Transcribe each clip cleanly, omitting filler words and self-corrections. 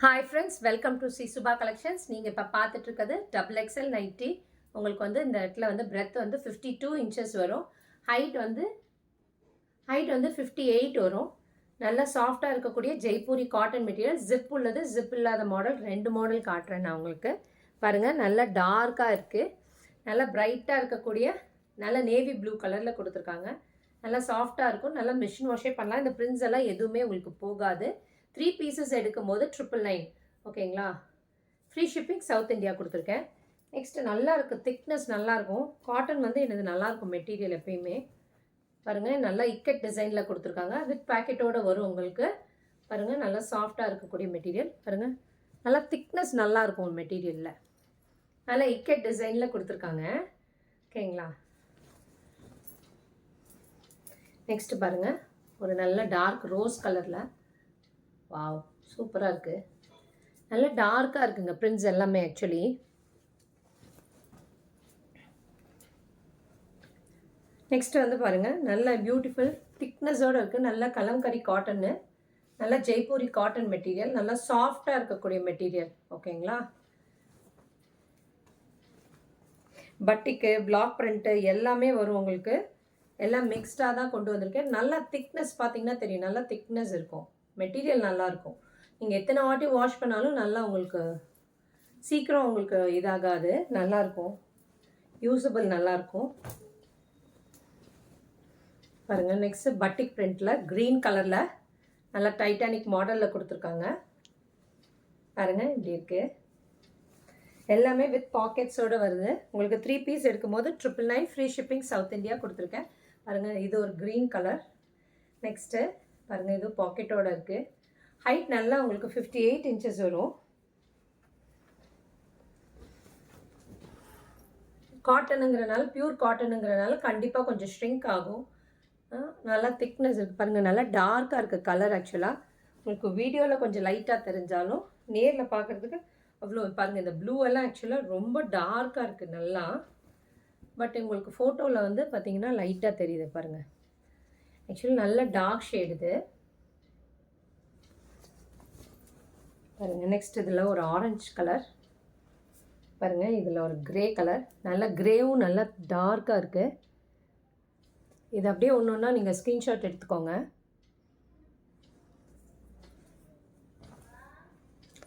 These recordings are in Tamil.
Hi friends, welcome to Subha collections. நீங்கள் இப்போ பார்த்துட்டு இருக்கிறது XXL நைட்டி. உங்களுக்கு வந்து இந்த இடத்துல வந்து பிரெத் வந்து 52 இன்ச்சஸ் வரும். ஹைட் வந்து 58 வரும். நல்ல சாஃப்டாக இருக்கக்கூடிய ஜெய்ப்பூரி காட்டன் மெட்டீரியல். ஜிப் உள்ளது, ஜிப் இல்லாத மாடல், 2 மாடல் காட்டுறேன் நான் உங்களுக்கு. பாருங்கள், நல்லா டார்க்காக இருக்குது. நல்லா பிரைட்டாக இருக்கக்கூடிய நல்ல நேவி ப்ளூ கலரில் கொடுத்துருக்காங்க. நல்லா சாஃப்டாக இருக்கும். நல்லா மிஷின் வாஷே பண்ணலாம். இந்த பிரிண்ட்ஸ் எல்லாம் எதுவுமே உங்களுக்கு போகாது. 3 பீசஸ் எடுக்கும் போது 999. ஓகேங்களா? ஃப்ரீ ஷிப்பிங் சவுத் இந்தியா கொடுத்துருக்கேன். நெக்ஸ்ட்டு நல்லா இருக்குது, திக்னஸ் நல்லாயிருக்கும். காட்டன் வந்து எனது நல்லாயிருக்கும் மெட்டீரியல் எப்பயுமே. பாருங்கள், நல்லா இக்கட் டிசைனில் கொடுத்துருக்காங்க. வித் பேக்கெட்டோடு வரும் உங்களுக்கு. பாருங்கள், நல்லா சாஃப்டாக இருக்கக்கூடிய மெட்டீரியல். பாருங்கள், நல்லா திக்னஸ் நல்லாயிருக்கும் மெட்டீரியலில். நல்லா இக்கட் டிசைனில் கொடுத்துருக்காங்க. ஓகேங்களா? நெக்ஸ்ட்டு பாருங்கள், ஒரு நல்ல டார்க் ரோஸ் கலரில். வாவ், சூப்பராக இருக்குது. நல்ல டார்க்காக இருக்குங்க பிரிண்ட்ஸ் எல்லாமே. ஆக்சுவலி நெக்ஸ்ட்டு வந்து பாருங்கள், நல்ல பியூட்டிஃபுல் திக்னஸோடு இருக்குது. நல்ல கலம்கரி காட்டன்னு, நல்ல ஜெய்ப்பூரி காட்டன் மெட்டீரியல். நல்லா சாஃப்டாக இருக்கக்கூடிய மெட்டீரியல். ஓகேங்களா? பட்டிக்கு பிளாக் பிரிண்ட்டு எல்லாமே வரும் உங்களுக்கு. எல்லாம் மிக்ஸ்டாக தான் கொண்டு வந்திருக்கேன். நல்லா திக்னஸ் பார்த்தீங்கன்னா தெரியும், நல்லா திக்னஸ் இருக்கும். மெட்டீரியல் நல்லாயிருக்கும். நீங்கள் எத்தனை வாட்டி வாஷ் பண்ணாலும் நல்லா உங்களுக்கு சீக்கிரம் உங்களுக்கு இதாகாது. நல்லாயிருக்கும், யூஸபிள் நல்லாயிருக்கும். பாருங்கள், நெக்ஸ்ட்டு பட்டிக் பிரிண்ட்டில் க்ரீன் கலரில் நல்லா டைட்டானிக் மாடலில் கொடுத்துருக்காங்க. பாருங்கள், இப்படி இருக்குது. எல்லாமே வித் பாக்கெட்ஸோடு வருது. உங்களுக்கு 3 பீஸ் எடுக்கும் போது 999 ஃப்ரீ ஷிப்பிங் சவுத் இந்தியா கொடுத்துருக்கேன். பாருங்கள், இது ஒரு க்ரீன் கலர். நெக்ஸ்ட்டு பாருங்கள், இது பாக்கெட்டோடு இருக்குது. ஹைட் நல்லா உங்களுக்கு 58 இன்ச்சஸ் வரும். காட்டனுங்கிறனால, பியூர் காட்டனுங்கிறனால கண்டிப்பாக கொஞ்சம் ஷ்ரிங்க் ஆகும். நல்லா திக்னஸ் இருக்குது. பாருங்கள், நல்லா டார்க்காக இருக்குது கலர். ஆக்சுவலாக உங்களுக்கு வீடியோவில் கொஞ்சம் லைட்டாக தெரிஞ்சாலும் நேரில் பார்க்குறதுக்கு அவ்வளோ. பாருங்கள், இந்த ப்ளூ எல்லாம் ஆக்சுவலாக ரொம்ப டார்க்காக இருக்குது நல்லா. பட் உங்களுக்கு ஃபோட்டோவில் வந்து பார்த்திங்கன்னா லைட்டாக தெரியுது. பாருங்கள், ஆக்சுவலி நல்ல டார்க் ஷேடு இது. பாருங்கள், நெக்ஸ்ட் இதில் ஒரு ஆரஞ்சு கலர். பாருங்கள், இதில் ஒரு க்ரே கலர். நல்ல க்ரேவும் நல்லா டார்க்காக இருக்குது. இது அப்படியே ஒன்று ஒன்றா நீங்கள் ஸ்க்ரீன்ஷாட் எடுத்துக்கோங்க.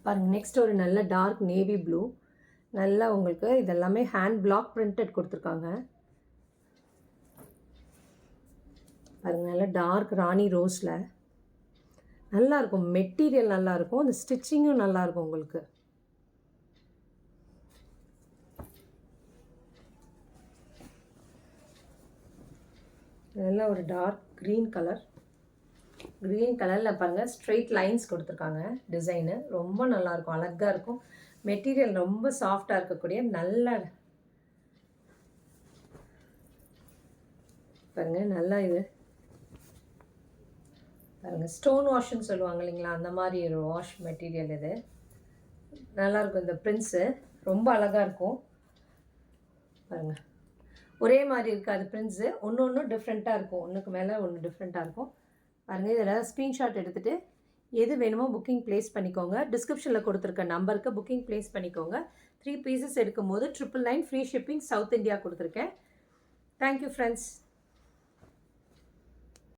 பாருங்கள், நெக்ஸ்ட் ஒரு நல்ல டார்க் நேவி ப்ளூ. நல்லா உங்களுக்கு இதெல்லாமே ஹேண்ட் பிளாக் பிரிண்டட் கொடுத்துருக்காங்க. பாருங்கள், நல்லா டார்க் ராணி ரோஸில் நல்லாயிருக்கும். மெட்டீரியல் நல்லாயிருக்கும். அந்த ஸ்டிச்சிங்கும் நல்லாயிருக்கும் உங்களுக்கு. நல்லா ஒரு டார்க் க்ரீன் கலர். க்ரீன் கலரில் பாருங்கள், ஸ்ட்ரெயிட் லைன்ஸ் கொடுத்துருக்காங்க. டிசைனு ரொம்ப நல்லாயிருக்கும், அழகாக இருக்கும். மெட்டீரியல் ரொம்ப சாஃப்டாக இருக்கக்கூடிய நல்ல பாருங்கள், நல்லா இது பாருங்கள், ஸ்டோன் வாஷ்ன்னு சொல்லுவாங்க இல்லைங்களா, அந்த மாதிரி ஒரு வாஷ் மெட்டீரியல் இது. நல்லாயிருக்கும். இந்த பிரிண்ட்ஸு ரொம்ப அழகாக இருக்கும். பாருங்கள், ஒரே மாதிரி இருக்காது பிரிண்ட்ஸு. ஒன்று ஒன்று டிஃப்ரெண்ட்டாக இருக்கும். ஒன்றுக்கு மேலே ஒன்று டிஃப்ரெண்ட்டாக இருக்கும். பாருங்கள், இதில் ஸ்க்ரீன்ஷாட் எடுத்துகிட்டு எது வேணுமோ புக்கிங் ப்ளேஸ் பண்ணிக்கோங்க. டிஸ்கிரிப்ஷனில் கொடுத்துருக்க நம்பருக்கு புக்கிங் ப்ளேஸ் பண்ணிக்கோங்க. 3 பீசஸ் எடுக்கும் போது 999 ஃப்ரீ ஷிப்பிங் சவுத் இந்தியா கொடுத்துருக்கேன். Thank you friends.